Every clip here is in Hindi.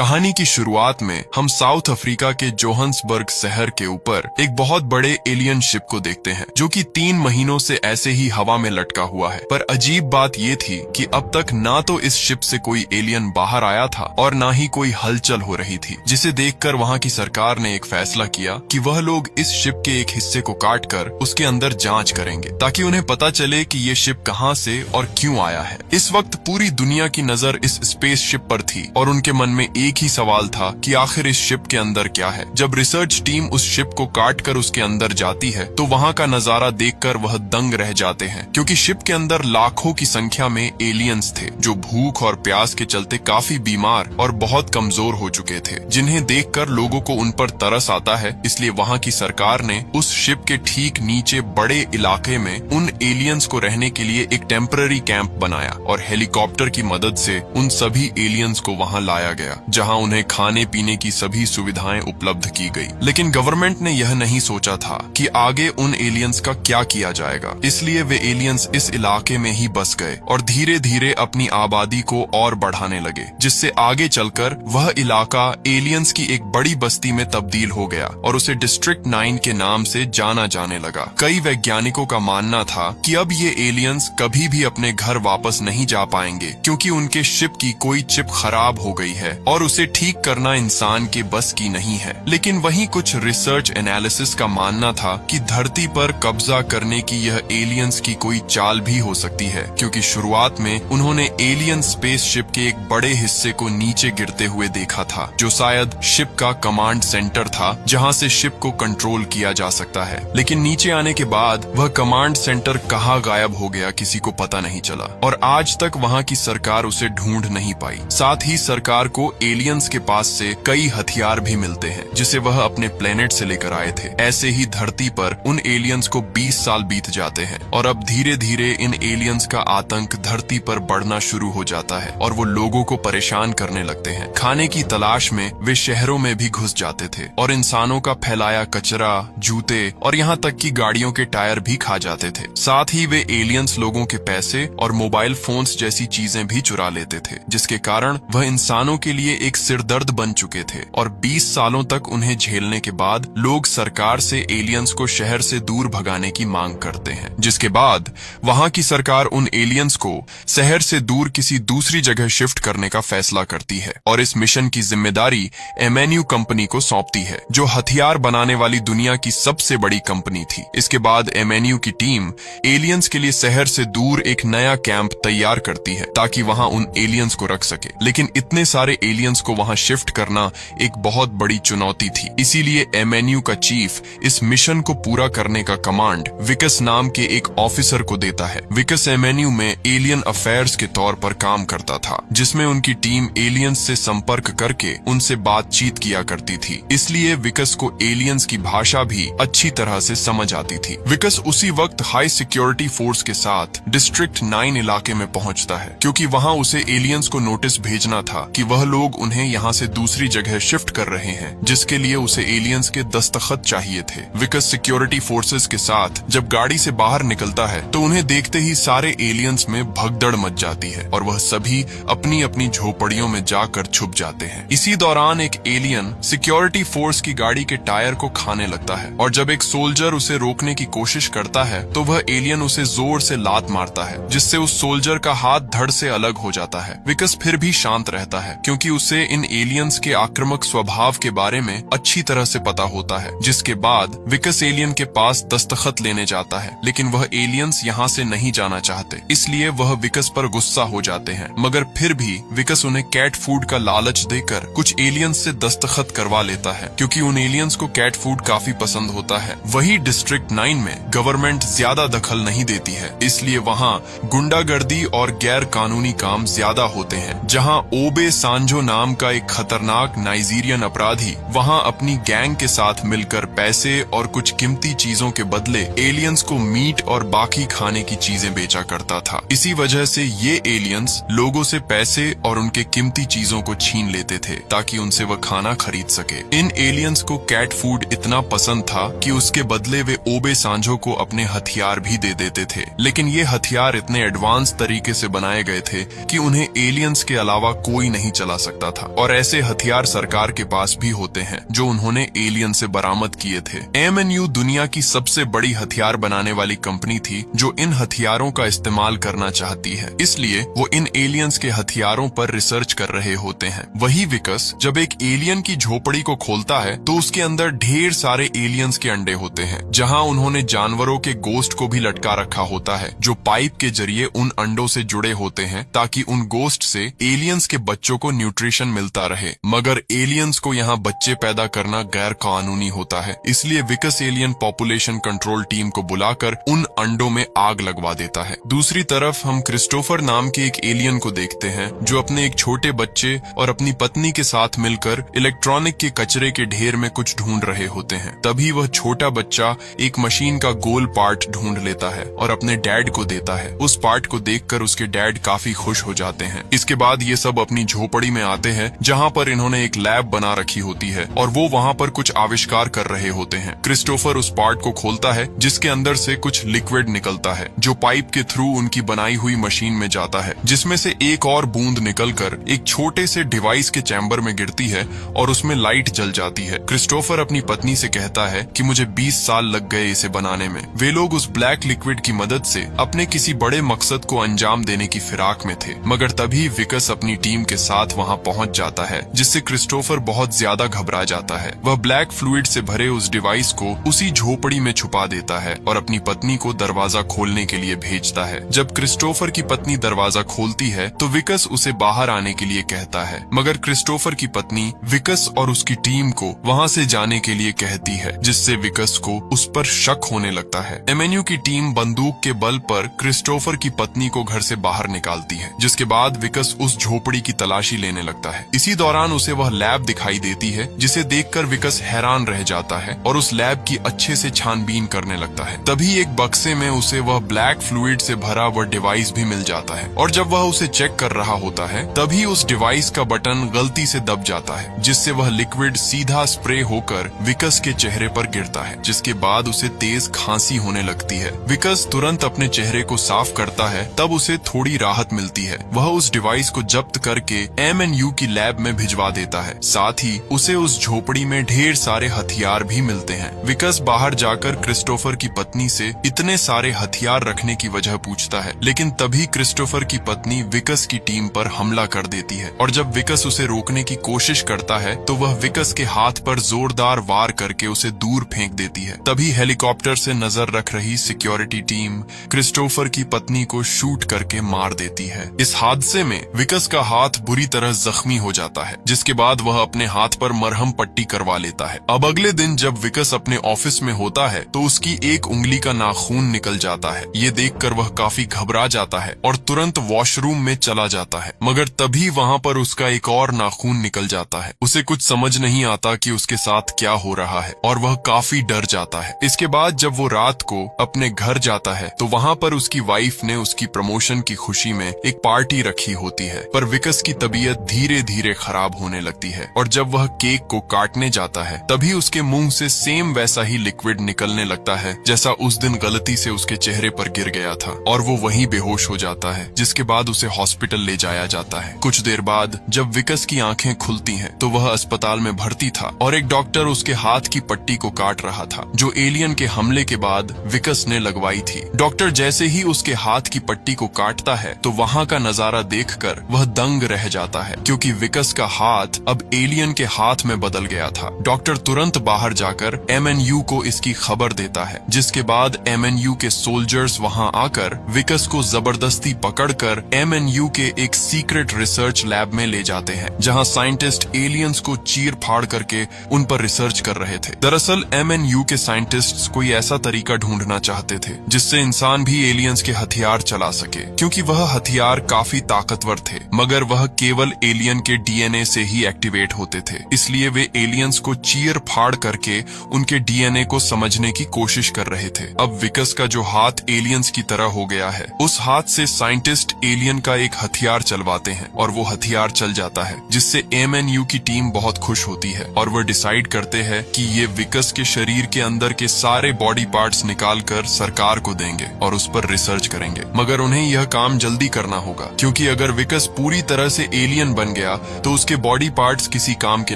कहानी की शुरुआत में हम साउथ अफ्रीका के जोहान्सबर्ग शहर के ऊपर एक बहुत बड़े एलियन शिप को देखते हैं जो कि 3 महीनों से ऐसे ही हवा में लटका हुआ है। पर अजीब बात ये थी कि अब तक ना तो इस शिप से कोई एलियन बाहर आया था और ना ही कोई हलचल हो रही थी, जिसे देखकर वहाँ की सरकार ने एक फैसला किया कि वह लोग इस शिप के एक हिस्से को काट कर उसके अंदर जांच करेंगे ताकि उन्हें पता चले कि ये शिप कहाँ से और क्यों आया है। इस वक्त पूरी दुनिया की नजर इस स्पेस शिप पर थी और उनके मन में एक ही सवाल था कि आखिर इस शिप के अंदर क्या है। जब रिसर्च टीम उस शिप को काट कर उसके अंदर जाती है तो वहाँ का नजारा देखकर वह दंग रह जाते हैं, क्योंकि शिप के अंदर लाखों की संख्या में एलियंस थे जो भूख और प्यास के चलते काफी बीमार और बहुत कमजोर हो चुके थे, जिन्हें देखकर लोगों को उन पर तरस आता है। इसलिए वहाँ की सरकार ने उस शिप के ठीक नीचे बड़े इलाके में उन एलियंस को रहने के लिए एक टेम्पररी कैंप बनाया और हेलीकॉप्टर की मदद से उन सभी एलियंस को वहाँ लाया गया, जहाँ उन्हें खाने पीने की सभी सुविधाएं उपलब्ध की गई। लेकिन गवर्नमेंट ने यह नहीं सोचा था कि आगे उन एलियंस का क्या किया जाएगा, इसलिए वे एलियंस इस इलाके में ही बस गए और धीरे धीरे अपनी आबादी को और बढ़ाने लगे, जिससे आगे चलकर वह इलाका एलियंस की एक बड़ी बस्ती में तब्दील हो गया और उसे डिस्ट्रिक्ट 9 के नाम से जाना जाने लगा। कई वैज्ञानिकों का मानना था कि अब ये एलियंस कभी भी अपने घर वापस नहीं जा पाएंगे, क्योंकि उनके शिप की कोई चिप खराब हो गई है और उसे ठीक करना इंसान के बस की नहीं है। लेकिन वहीं कुछ रिसर्च एनालिसिस का मानना था कि धरती पर कब्जा करने की यह एलियंस की कोई चाल भी हो सकती है, क्योंकि शुरुआत में उन्होंने एलियन स्पेस शिप के एक बड़े हिस्से को नीचे गिरते हुए देखा था, जो शायद शिप का कमांड सेंटर था जहां से शिप को कंट्रोल किया जा सकता है। लेकिन नीचे आने के बाद वह कमांड सेंटर कहाँ गायब हो गया किसी को पता नहीं चला और आज तक वहां की सरकार उसे ढूंढ नहीं पाई। साथ ही सरकार को एलियंस के पास से कई हथियार भी मिलते हैं जिसे वह अपने प्लेनेट से लेकर आए थे। ऐसे ही धरती पर उन एलियंस को 20 साल बीत जाते हैं और अब धीरे धीरे इन एलियंस का आतंक धरती पर बढ़ना शुरू हो जाता है और वो लोगों को परेशान करने लगते हैं। खाने की तलाश में वे शहरों में भी घुस जाते थे और इंसानों का फैलाया कचरा, जूते और यहाँ तक कि गाड़ियों के टायर भी खा जाते थे। साथ ही वे एलियंस लोगों के पैसे और मोबाइल फोन्स जैसी चीजें भी चुरा लेते थे, जिसके कारण वह इंसानों के लिए एक सिरदर्द बन चुके थे। और 20 सालों तक उन्हें झेलने के बाद लोग सरकार से एलियंस को शहर से दूर भगाने की मांग करते हैं, जिसके बाद वहां की सरकार उन एलियंस को शहर से दूर किसी दूसरी जगह शिफ्ट करने का फैसला करती है और इस मिशन की जिम्मेदारी MNU कंपनी को सौंपती है, जो हथियार बनाने वाली दुनिया की सबसे बड़ी कंपनी थी। इसके बाद MNU की टीम एलियंस के लिए शहर से दूर एक नया कैंप तैयार करती है ताकि वहां उन एलियंस को रख सके। लेकिन इतने सारे एलियंस को वहां शिफ्ट करना एक बहुत बड़ी चुनौती थी, इसीलिए MNU का चीफ इस मिशन को पूरा करने का कमांड विकस नाम के एक ऑफिसर को देता है। विकस MNU में एलियन अफेयर्स के तौर पर काम करता था, जिसमें उनकी टीम एलियंस से संपर्क करके उनसे बातचीत किया करती थी, इसलिए विकस को एलियंस की भाषा भी अच्छी तरह से समझ आती थी। विकस उसी वक्त हाई सिक्योरिटी फोर्स के साथ डिस्ट्रिक्ट 9 इलाके में पहुंचता है, क्योंकि वहां उसे एलियंस को नोटिस भेजना था कि वह लोग उन्हें यहां से दूसरी जगह शिफ्ट कर रहे हैं, जिसके लिए उसे एलियंस के दस्तखत चाहिए थे। विकस सिक्योरिटी फोर्सेस के साथ जब गाड़ी से बाहर निकलता है तो उन्हें देखते ही सारे एलियंस में भगदड़ मच जाती है और वह सभी अपनी अपनी झोपड़ियों में जाकर छुप जाते हैं। इसी दौरान एक एलियन सिक्योरिटी फोर्स की गाड़ी के टायर को खाने लगता है और जब एक सोल्जर उसे रोकने की कोशिश करता है तो वह एलियन उसे जोर से लात मारता है, जिससे उस सोल्जर का हाथ धड़ से अलग हो जाता है। विकस फिर भी शांत रहता है, क्योंकि उसे इन एलियंस के आक्रामक स्वभाव के बारे में अच्छी तरह से पता होता है। जिसके बाद विकस एलियन के पास दस्तखत लेने जाता है, लेकिन वह एलियंस यहाँ से नहीं जाना चाहते, इसलिए वह विकस पर गुस्सा हो जाते हैं। मगर फिर भी विकस उन्हें कैट फूड का लालच देकर कुछ एलियंस से दस्तखत करवा लेता है, क्योंकि उन एलियंस को कैट फूड काफी पसंद होता है। वही डिस्ट्रिक्ट 9 में गवर्नमेंट ज्यादा दखल नहीं देती है, इसलिए वहाँ गुंडागर्दी और गैर कानूनी काम ज्यादा होते हैं। जहाँ ओबे सांजो नाम का एक खतरनाक नाइजीरियन अपराधी वहाँ अपनी गैंग के साथ मिलकर पैसे और कुछ कीमती चीजों के बदले एलियंस को मीट और बाकी खाने की चीजें बेचा करता था। इसी वजह से ये एलियंस लोगों से पैसे और उनके कीमती चीजों को छीन लेते थे ताकि उनसे वह खाना खरीद सके। इन एलियंस को कैट फूड इतना पसंद था कि उसके बदले वे ओबे सांजो को अपने हथियार भी दे देते थे, लेकिन ये हथियार इतने एडवांस तरीके से बनाए गए थे कि उन्हें एलियंस के अलावा कोई नहीं चला सकता था और ऐसे हथियार सरकार के पास भी होते हैं जो उन्होंने एलियन से बरामद किए थे। AMNU दुनिया की सबसे बड़ी हथियार बनाने वाली कंपनी थी जो इन हथियारों का इस्तेमाल करना चाहती है, इसलिए वो इन एलियंस के हथियारों पर रिसर्च कर रहे होते हैं। वही विकस जब एक एलियन की झोपड़ी को खोलता है तो उसके अंदर ढेर सारे एलियंस के अंडे होते हैं, जहां उन्होंने जानवरों के गोश्त को भी लटका रखा होता है जो पाइप के जरिए उन अंडों से जुड़े होते हैं ताकि उन गोश्त से एलियंस के बच्चों को न्यूट्रिशन मिलता रहे। मगर एलियंस को यहाँ बच्चे पैदा करना गैर कानूनी होता है, इसलिए विकस एलियन पॉपुलेशन कंट्रोल टीम को बुलाकर उन अंडों में आग लगवा देता है। दूसरी तरफ हम क्रिस्टोफर नाम के एक एलियन को देखते हैं जो अपने एक छोटे बच्चे और अपनी पत्नी के साथ मिलकर इलेक्ट्रॉनिक के कचरे के ढेर में कुछ ढूंढ रहे होते हैं। तभी वह छोटा बच्चा एक मशीन का गोल पार्ट ढूंढ लेता है और अपने डैड को देता है। उस पार्ट को देखकर उसके डैड काफी खुश हो जाते हैं। इसके बाद ये सब अपनी झोपड़ी में आते हैं जहाँ पर इन्होंने एक लैब बना रखी होती है और वो वहाँ पर कुछ आविष्कार कर रहे होते हैं। क्रिस्टोफर उस पार्ट को खोलता है जिसके अंदर से कुछ लिक्विड निकलता है जो पाइप के थ्रू उनकी बनाई हुई मशीन में जाता है, जिसमें से एक और बूंद निकलकर एक छोटे से डिवाइस के चैम्बर में गिरती है और उसमें लाइट जल जाती है। क्रिस्टोफर अपनी पत्नी से कहता है कि मुझे 20 साल लग गए इसे बनाने में। वे लोग उस ब्लैक लिक्विड की मदद से अपने किसी बड़े मकसद को अंजाम देने की फिराक में थे, मगर तभी विकस अपनी टीम के साथ वहां पहुंच जाता है, जिससे क्रिस्टोफर बहुत ज्यादा घबरा जाता है। वह ब्लैक फ्लूइड से भरे उस डिवाइस को उसी झोपड़ी में छुपा देता है और अपनी पत्नी को दरवाजा खोलने के लिए भेजता है। जब क्रिस्टोफर की पत्नी दरवाजा खोलती है तो विकस उसे बाहर आने के लिए कहता है, मगर क्रिस्टोफर की पत्नी विकस और उसकी टीम को वहां से जाने के लिए कहती है, जिससे विकस को उस पर शक होने लगता है। MNU की टीम बंदूक के बल पर क्रिस्टोफर की पत्नी को घर से बाहर निकालती है, जिसके बाद विकस उस झोपड़ी की तलाशी लेने लगता है। इसी दौरान उसे वह लैब दिखाई देती है जिसे देखकर विकस हैरान रह जाता है और उस लैब की अच्छे से छानबीन करने लगता है। तभी एक बक्से में उसे वह ब्लैक फ्लूइड से भरा वह डिवाइस भी मिल जाता है और जब वह उसे चेक कर रहा होता है तभी उस डिवाइस का बटन गलती से दब जाता है, जिससे वह लिक्विड सीधा स्प्रे होकर विकस के चेहरे पर गिरता है, जिसके बाद उसे तेज खांसी होने लगती है। विकस तुरंत अपने चेहरे को साफ करता है, तब उसे थोड़ी राहत मिलती है। वह उस डिवाइस को जब्त करके MNU की लैब में भिजवा देता है। साथ ही उसे उस झोपड़ी में ढेर सारे हथियार भी मिलते हैं। विकस बाहर जाकर क्रिस्टोफर की पत्नी से इतने सारे हथियार रखने की वजह पूछता है, लेकिन तभी क्रिस्टोफर की पत्नी विकस की टीम पर हमला कर देती है और जब विकस उसे रोकने की कोशिश करता है तो वह विकस के हाथ पर जोरदार वार करके उसे दूर फेंक देती है। तभी हेलीकॉप्टर से नजर रख रही सिक्योरिटी टीम क्रिस्टोफर की पत्नी को शूट करके मार देती है। इस हादसे में विकस का हाथ बुरी तरह जख्मी हो जाता है, जिसके बाद वह अपने हाथ पर मरहम पट्टी करवा लेता है। अब अगले दिन जब विकस अपने ऑफिस में होता है तो उसकी एक उंगली का नाखून निकल जाता है। ये देखकर वह काफी घबरा जाता है और तुरंत वॉशरूम में चला जाता है, मगर तभी वहां पर उसका एक और नाखून निकल जाता है। उसे कुछ समझ नहीं आता कि उसके साथ क्या हो रहा है और वह काफी डर जाता है। इसके बाद जब वो रात को अपने घर जाता है तो वहां पर उसकी वाइफ ने उसकी प्रमोशन की खुशी में एक पार्टी रखी होती है, पर विकस की तबीयत धीरे धीरे खराब होने लगती है और जब वह केक को काटने जाता है तभी उसके मुंह से सेम वैसा ही लिक्विड निकलने लगता है जैसा उस दिन गलती से उसके चेहरे पर गिर गया था और वो वहीं बेहोश हो जाता है, जिसके बाद उसे हॉस्पिटल ले जाया जाता है। कुछ देर बाद जब विकस की आंखें खुलती हैं तो वह अस्पताल में भर्ती था और एक डॉक्टर उसके हाथ की पट्टी को काट रहा था जो एलियन के हमले के बाद विकस ने लगवाई थी। डॉक्टर जैसे ही उसके हाथ की पट्टी को काटता है तो वहाँ का नजारा देखकर वह दंग रह जाता है, क्योंकि विकस का हाथ अब एलियन के हाथ में बदल गया था। डॉक्टर तुरंत बाहर जाकर MNU को इसकी खबर देता है, जिसके बाद MNU के सोल्जर्स वहां आकर विकस को जबरदस्ती पकड़कर MNU के एक सीक्रेट रिसर्च लैब में ले जाते हैं, जहां साइंटिस्ट एलियंस को चीर फाड़ करके उन पर रिसर्च कर रहे थे। दरअसल MNU के साइंटिस्ट्स कोई ऐसा तरीका ढूंढना चाहते थे जिससे इंसान भी एलियंस के हथियार चला सके, क्योंकि वह हथियार काफी ताकतवर थे, मगर वह केवल एलियन के DNA से ही एक्टिवेट होते थे। इसलिए वे एलियंस को चीर फाड़ करके उनके DNA को समझने की कोशिश कर रहे थे। अब विकस विकस का जो हाथ एलियंस की तरह हो गया है, उस हाथ से साइंटिस्ट एलियन का एक हथियार चलवाते हैं और वो हथियार चल जाता है, जिससे एमएनयू की टीम बहुत खुश होती है और वो डिसाइड करते हैं कि ये विकस के शरीर के अंदर के सारे बॉडी पार्ट्स निकाल कर सरकार को देंगे और उस पर रिसर्च करेंगे। मगर उन्हें यह काम जल्दी करना होगा, क्योंकि अगर विकस पूरी तरह से एलियन बन गया तो उसके बॉडी पार्ट्स किसी काम के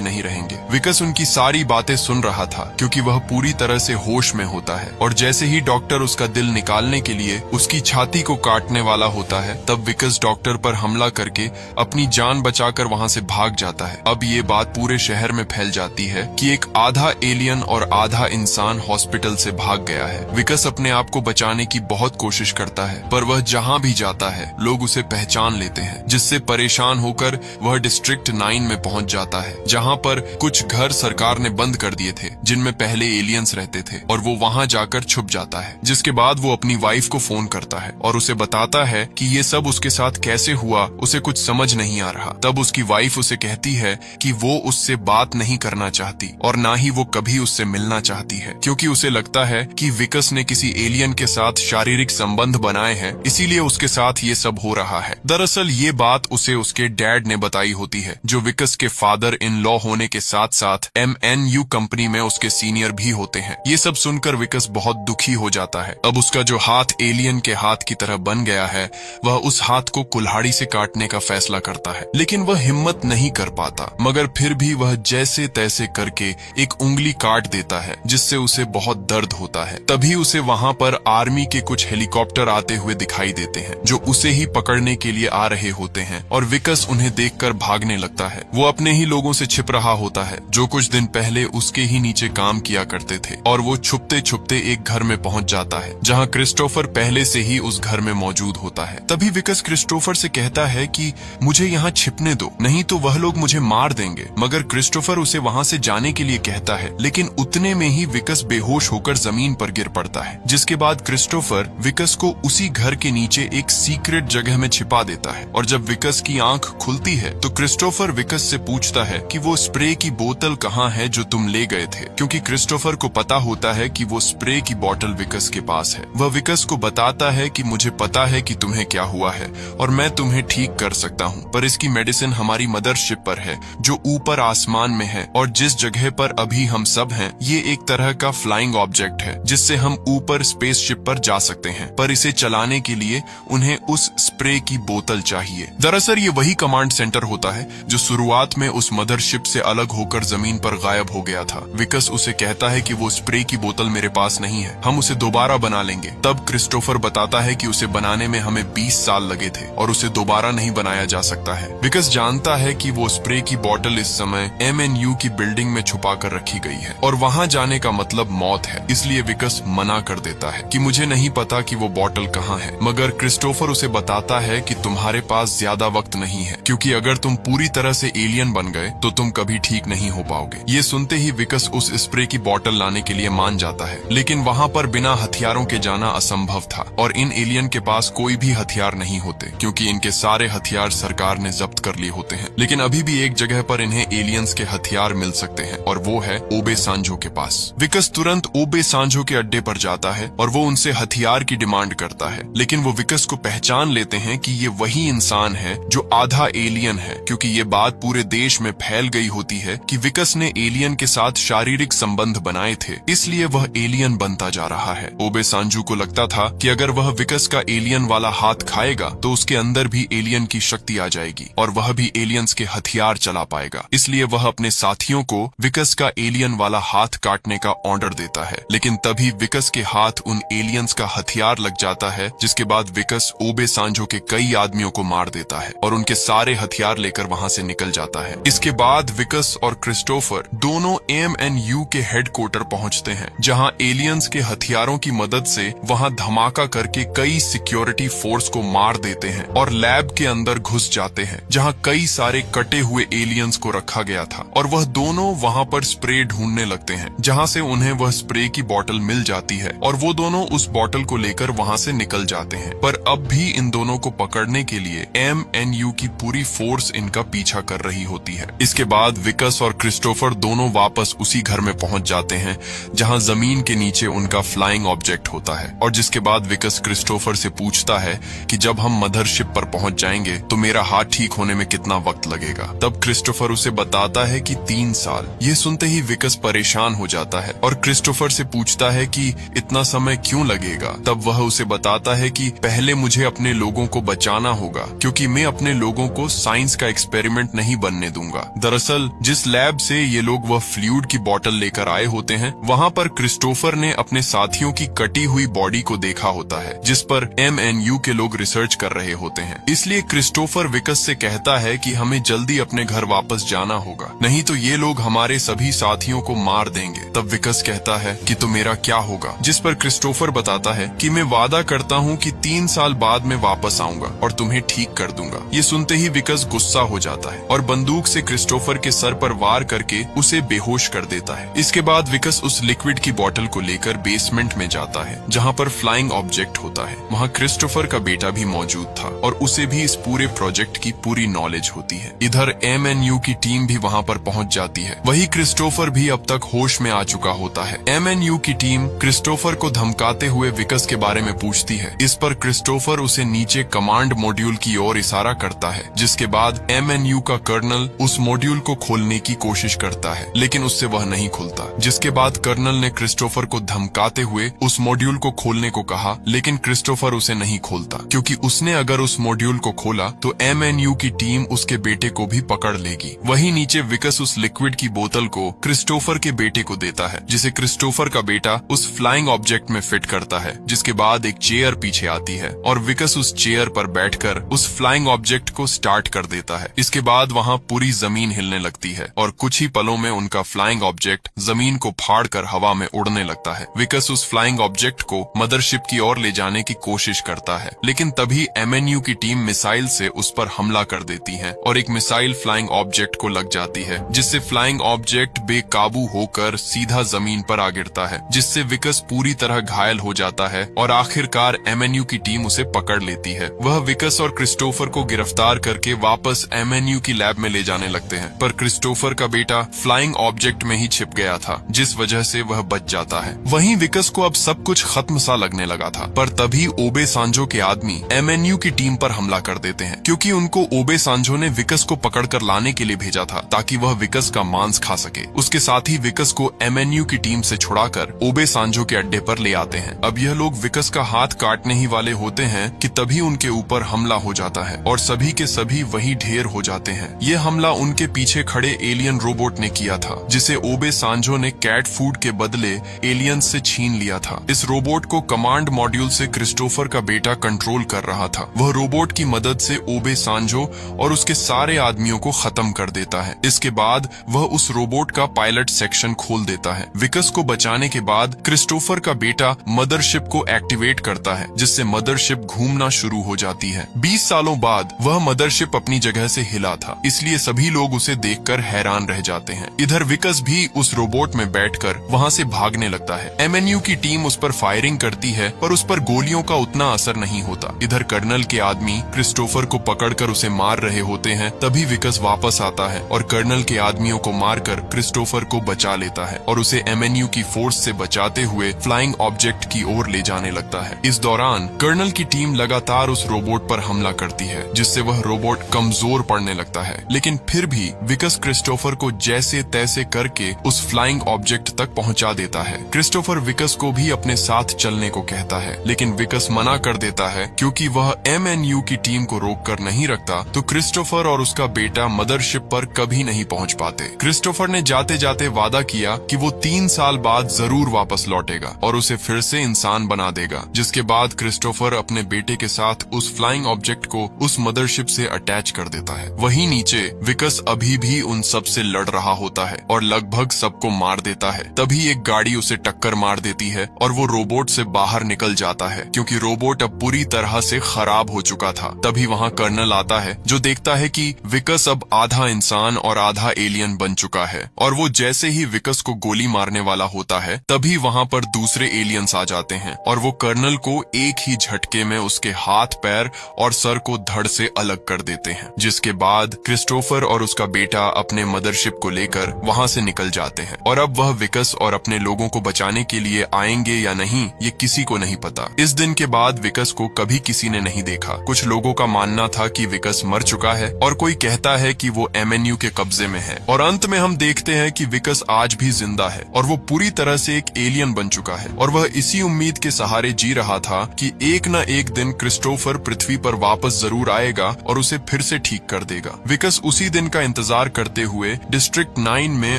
नहीं रहेंगे। विकस उनकी सारी बातें सुन रहा था, क्योंकि वह पूरी तरह से होश में होता है, और जैसे ही डॉक्टर उसका दिल निकालने के लिए उसकी छाती को काटने वाला होता है, तब विकस डॉक्टर पर हमला करके अपनी जान बचाकर वहां से भाग जाता है। अब ये बात पूरे शहर में फैल जाती है कि एक आधा एलियन और आधा इंसान हॉस्पिटल से भाग गया है। विकस अपने आप को बचाने की बहुत कोशिश करता है, पर वह जहां भी जाता है लोग उसे पहचान लेते हैं, जिससे परेशान होकर वह डिस्ट्रिक्ट 9 में पहुंच जाता है, जहां पर कुछ घर सरकार ने बंद कर दिए थे जिनमें पहले एलियंस रहते थे, और वो वहां जाकर छुप जाता है। जिसके बाद वो अपनी वाइफ को फोन करता है और उसे बताता है कि ये सब उसके साथ कैसे हुआ उसे कुछ समझ नहीं आ रहा। तब उसकी वाइफ उसे कहती है कि वो उससे बात नहीं करना चाहती और ना ही वो कभी उससे मिलना चाहती है, क्योंकि उसे लगता है कि विकस ने किसी एलियन के साथ शारीरिक संबंध बनाए हैं, इसीलिए उसके साथ ये सब हो रहा है। दरअसल ये बात उसे उसके डैड ने बताई होती है, जो विकस के फादर इन लॉ होने के साथ साथ एमएनयू कंपनी में उसके सीनियर भी होते हैं। ये सब सुनकर विकस बहुत दुखी हो जाता है। अब उसका जो हाथ एलियन के हाथ की तरह बन गया है, वह उस हाथ को कुल्हाड़ी से काटने का फैसला करता है, लेकिन वह हिम्मत नहीं कर पाता। मगर फिर भी वह जैसे तैसे करके एक उंगली काट देता है, जिससे उसे बहुत दर्द होता है। तभी उसे वहां पर आर्मी के कुछ हेलीकॉप्टर आते हुए दिखाई देते हैं, जो उसे ही पकड़ने के लिए आ रहे होते हैं, और विकस उन्हें देखकर भागने लगता है। वो अपने ही लोगों से छिप रहा होता है, जो कुछ दिन पहले उसके ही नीचे काम किया करते थे, और वो छुपते छुपते एक घर में पहुंच जाता है, जहां क्रिस्टोफर पहले से ही उस घर में मौजूद होता है। तभी विकस क्रिस्टोफर से कहता है कि मुझे यहाँ छिपने दो, नहीं तो वह लोग मुझे मार देंगे। मगर क्रिस्टोफर उसे वहां से जाने के लिए कहता है, लेकिन उतने में ही विकस बेहोश होकर जमीन पर गिर पड़ता है। जिसके बाद क्रिस्टोफर विकस को उसी घर के नीचे एक सीक्रेट जगह में छिपा देता है, और जब विकस की आंख खुलती है तो क्रिस्टोफर विकस से पूछता है कि वो स्प्रे की बोतल कहाँ है जो तुम ले गए थे, क्योंकि क्रिस्टोफर को पता होता है कि वो स्प्रे की बोतल विकस के पास है। वह विकस को बताता है कि मुझे पता है कि तुम्हें क्या हुआ है और मैं तुम्हें ठीक कर सकता हूँ, पर इसकी मेडिसिन हमारी मदरशिप पर है, जो ऊपर आसमान में है, और जिस जगह पर अभी हम सब हैं ये एक तरह का फ्लाइंग ऑब्जेक्ट है, जिससे हम ऊपर स्पेसशिप पर जा सकते हैं, पर इसे चलाने के लिए उन्हें उस स्प्रे की बोतल चाहिए। दरअसल ये वही कमांड सेंटर होता है जो शुरुआत में उस मदरशिप से अलग होकर जमीन पर गायब हो गया था। विकस उसे कहता है कि वो स्प्रे की बोतल मेरे पास नहीं है, हम उसे दोबारा बना लेंगे। तब क्रिस्टोफर बताता है कि उसे बनाने में हमें 20 साल लगे थे और उसे दोबारा नहीं बनाया जा सकता है। विकस जानता है कि वो स्प्रे की बोतल इस समय एमएनयू की बिल्डिंग में छुपा कर रखी गई है और वहां जाने का मतलब मौत है, इसलिए विकस मना कर देता है कि मुझे नहीं पता कि वो बोतल कहाँ है। मगर क्रिस्टोफर उसे बताता है कि तुम्हारे पास ज्यादा वक्त नहीं है, क्योंकि अगर तुम पूरी तरह से एलियन बन गए तो तुम कभी ठीक नहीं हो पाओगे। ये सुनते ही विकस उस स्प्रे की बोतल लाने के लिए मान जाता है, लेकिन वहां पर बिना हथियारों के जाना असंभव था, और इन एलियन के पास कोई भी हथियार नहीं होते, क्योंकि इनके सारे हथियार सरकार ने जब्त कर लिए होते हैं। लेकिन अभी भी एक जगह पर इन्हें एलियंस के हथियार मिल सकते हैं, और वो है ओबे सांजो के पास। विकस तुरंत ओबे सांजो के अड्डे पर जाता है और वो उनसे हथियार की डिमांड करता है, लेकिन वो विकस को पहचान लेते हैं कि ये वही इंसान है जो आधा एलियन है, क्योंकि ये बात पूरे देश में फैल गई होती है कि विकस ने एलियन के साथ शारीरिक संबंध बनाए थे, इसलिए वह एलियन बनता जा रहा है। ओबे सांजू को लगता था कि अगर वह विकस का एलियन वाला हाथ खाएगा तो उसके अंदर भी एलियन की शक्ति आ जाएगी और वह भी एलियंस के हथियार चला पाएगा, इसलिए वह अपने साथियों को विकस का एलियन वाला हाथ काटने का ऑर्डर देता है। लेकिन तभी विकस के हाथ उन एलियंस का हथियार लग जाता है, जिसके बाद विकस ओबे सांजो के कई आदमियों को मार देता है और उनके सारे हथियार लेकर वहां से निकल जाता है। इसके बाद विकस और क्रिस्टोफर दोनों एमएनयू के हेडक्वार्टर पहुंचते हैं, जहां एलियंस के हथियारों की मदद से वहां धमाका करके कई सिक्योरिटी फोर्स को मार देते हैं और लैब के अंदर घुस जाते हैं, जहां कई सारे कटे हुए एलियंस को रखा गया था, और वह दोनों वहां पर स्प्रे ढूंढने लगते हैं, जहां से उन्हें वह स्प्रे की बोतल मिल जाती है और वो दोनों उस बोतल को लेकर वहां से निकल जाते हैं। पर अब भी इन दोनों को पकड़ने के लिए एमएनयू की पूरी फोर्स इनका पीछा कर रही होती है। इसके बाद विकस और क्रिस्टोफर दोनों वापस उसी घर में पहुंच जाते हैं जहां जमीन के नीचे उनका फ्लाइंग ऑब्जेक्ट होता है। और जिसके बाद विकस क्रिस्टोफर से पूछता है कि जब हम मदरशिप पर पहुंच जाएंगे तो मेरा हाथ ठीक होने में कितना वक्त लगेगा। तब क्रिस्टोफर उसे बताता है कि 3 साल। ये सुनते ही विकस परेशान हो जाता है और क्रिस्टोफर से पूछता है कि इतना समय क्यों लगेगा। तब वह उसे बताता है कि पहले मुझे अपने लोगों को बचाना होगा, क्योंकि मैं अपने लोगों को साइंस का एक्सपेरिमेंट नहीं बनने दूंगा। दरअसल जिस लैब से ये लोग वह फ्लूइड की बोतल लेकर आए होते हैं, वहाँ पर क्रिस्टोफर ने अपने साथियों की कटी हुई बॉडी को देखा होता है, जिस पर MNU के लोग रिसर्च कर रहे होते हैं। इसलिए क्रिस्टोफर विकस से कहता है कि हमें जल्दी अपने घर वापस जाना होगा, नहीं तो ये लोग हमारे सभी साथियों को मार देंगे। तब विकस कहता है कि तो मेरा क्या होगा, जिस पर क्रिस्टोफर बताता है कि मैं वादा करता हूँ कि 3 साल बाद मैं वापस आऊंगा और तुम्हें ठीक कर दूंगा। ये सुनते ही विकस गुस्सा हो जाता है और बंदूक से क्रिस्टोफर के सर पर वार करके उसे बेहोश कर देता है। इसके बाद विकस उस लिक्विड की बोतल को लेकर बेसमेंट में जाता है, जहाँ पर फ्लाइंग ऑब्जेक्ट होता है। वहाँ क्रिस्टोफर का बेटा भी मौजूद था और उसे भी इस पूरे प्रोजेक्ट की पूरी नॉलेज होती है। इधर MNU की टीम भी वहाँ पर पहुँच जाती है। वही क्रिस्टोफर भी अब तक होश में आ चुका होता है। MNU की टीम क्रिस्टोफर को धमकाते हुए विकस के बारे में पूछती है। इस पर क्रिस्टोफर उसे नीचे कमांड मॉड्यूल की ओर इशारा करता है, जिसके बाद MNU का कर्नल उस मॉड्यूल को खोलने की कोशिश करता है, लेकिन उससे वह नहीं खुलता। जिसके बाद कर्नल ने क्रिस्टोफर को धमकाते हुए उस मॉड्यूल को खोलने को कहा, लेकिन क्रिस्टोफर उसे नहीं खोलता, क्योंकि उसने अगर उस मॉड्यूल को खोला तो MNU की टीम उसके बेटे को भी पकड़ लेगी। वहीं नीचे विकस उस लिक्विड की बोतल को क्रिस्टोफर के बेटे को देता है, जिसे क्रिस्टोफर का बेटा उस फ्लाइंग ऑब्जेक्ट में फिट करता है। जिसके बाद एक चेयर पीछे आती है और विकस उस चेयर पर बैठकर उस फ्लाइंग ऑब्जेक्ट को स्टार्ट कर देता है। इसके बाद वहाँ पूरी जमीन हिलने लगती है और कुछ ही पलों में उनका फ्लाइंग ऑब्जेक्ट जमीन को फाड़कर हवा में उड़ने लगता है। विकस उस फ्लाइंग ऑब्जेक्ट को मदरशिप की ओर ले जाने की कोशिश करता है, लेकिन तभी MNU की टीम मिसाइल से उस पर हमला कर देती है और एक मिसाइल फ्लाइंग ऑब्जेक्ट को लग जाती है, जिससे फ्लाइंग ऑब्जेक्ट बेकाबू होकर सीधा जमीन पर आ गिरता है, जिससे विकस पूरी तरह घायल हो जाता है और आखिरकार MNU की टीम उसे पकड़ लेती है। वह विकस और क्रिस्टोफर को गिरफ्तार करके वापस MNU की लैब में ले जाने लगते हैं, पर क्रिस्टोफर का बेटा फ्लाइंग ऑब्जेक्ट में ही छिप गया था, जिस वजह से वह बच जाता है। वहीं विकस को अब सब कुछ खत्म सा लगने लगा था, पर तभी ओबे सांजो के आदमी MNU की टीम पर हमला कर देते हैं, क्योंकि उनको ओबे सांजो ने विकस को पकड़कर लाने के लिए भेजा था, ताकि वह विकस का मांस खा सके। उसके साथ ही विकस को MNU की टीम से छुड़ाकर ओबे सांजो के अड्डे पर ले आते हैं। अब यह लोग विकस का हाथ काटने ही वाले होते हैं कि तभी उनके ऊपर हमला हो जाता है और सभी के सभी वही ढेर हो जाते हैं। ये हमला उनके पीछे खड़े एलियन रोबोट ने किया था, जिसे ओबे सांजो ने कैट फूड के बदले एलियन से छीन लिया था। इस रोबोट को कमांड मॉड्यूल से क्रिस्टोफर का बेटा कंट्रोल कर रहा था। वह रोबोट की मदद से ओबे सांजो और उसके सारे आदमियों को खत्म कर देता है। इसके बाद वह उस रोबोट का पायलट सेक्शन खोल देता है। विकस को बचाने के बाद क्रिस्टोफर का बेटा मदरशिप को एक्टिवेट करता है, जिससे मदरशिप घूमना शुरू हो जाती है। 20 सालों बाद वह मदरशिप अपनी जगह से हिला था, इसलिए सभी लोग उसे देखकर हैरान रह जाते हैं। इधर विकस भी उस रोबोट में बैठकर वहां से भागने लगता है। MNU की टीम उस पर फायरिंग करती है, पर उस पर गोलियों का उतना असर नहीं होता। इधर कर्नल के आदमी क्रिस्टोफर को पकड़कर उसे मार रहे होते हैं, तभी विकस वापस आता है और कर्नल के आदमियों को मारकर क्रिस्टोफर को बचा लेता है और उसे MNU की फोर्स से बचाते हुए फ्लाइंग ऑब्जेक्ट की ओर ले जाने लगता है। इस दौरान कर्नल की टीम लगातार उस रोबोट पर हमला करती है, जिससे वह रोबोट कमजोर पड़ने लगता है, लेकिन फिर भी विकस क्रिस्टोफर को जैसे तैसे करके उस फ्लाइंग ऑब्जेक्ट तक पहुंचा देता है। क्रिस्टोफर विकस को भी अपने साथ चलने को कहता है, लेकिन विकस मना कर देता है, क्योंकि वह MNU की टीम को रोक कर नहीं रखता तो क्रिस्टोफर और उसका बेटा मदरशिप पर कभी नहीं पहुंच पाते। क्रिस्टोफर ने जाते जाते वादा किया कि वो 3 साल बाद जरूर वापस लौटेगा और उसे फिर से इंसान बना देगा। जिसके बाद क्रिस्टोफर अपने बेटे के साथ उस फ्लाइंग ऑब्जेक्ट को उस मदरशिप से अटैच कर देता है। वहीं नीचे विकस अभी भी उन सब से लड़ रहा होता है और लगभग सबको मार देता है। तभी एक गाड़ी उसे टक्कर मार देती है और वो रोबोट से बाहर निकल जाता है, क्योंकि रोबोट अब पूरी तरह से खराब हो चुका था। तभी वहाँ कर्नल आता है, जो देखता है कि विकस अब आधा इंसान और आधा एलियन बन चुका है, और वो जैसे ही विकस को गोली मारने वाला होता है तभी वहाँ पर दूसरे एलियंस आ जाते हैं और वो कर्नल को एक ही झटके में उसके हाथ, पैर और सर को धड़ से अलग कर देते हैं। जिसके बाद क्रिस्टोफर और उसका बेटा अपने मदरशिप को लेकर वहाँ से निकल जाते हैं और अब वह विकस और अपने लोगों को बचाने के लिए आएंगे आएंगे या नहीं ये किसी को नहीं पता। इस दिन के बाद विकस को कभी किसी ने नहीं देखा। कुछ लोगों का मानना था कि विकस मर चुका है और कोई कहता है कि वो MNU के कब्जे में है। और अंत में हम देखते हैं कि विकस आज भी जिंदा है और वो पूरी तरह से एक एलियन बन चुका है और वह इसी उम्मीद के सहारे जी रहा था कि एक न एक दिन क्रिस्टोफर पृथ्वी पर वापस जरूर आएगा और उसे फिर से ठीक कर देगा। विकस उसी दिन का इंतजार करते हुए डिस्ट्रिक्ट 9 में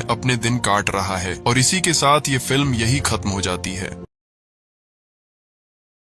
अपने दिन काट रहा है और इसी के साथ ये फिल्म यही खत्म हो जाती है।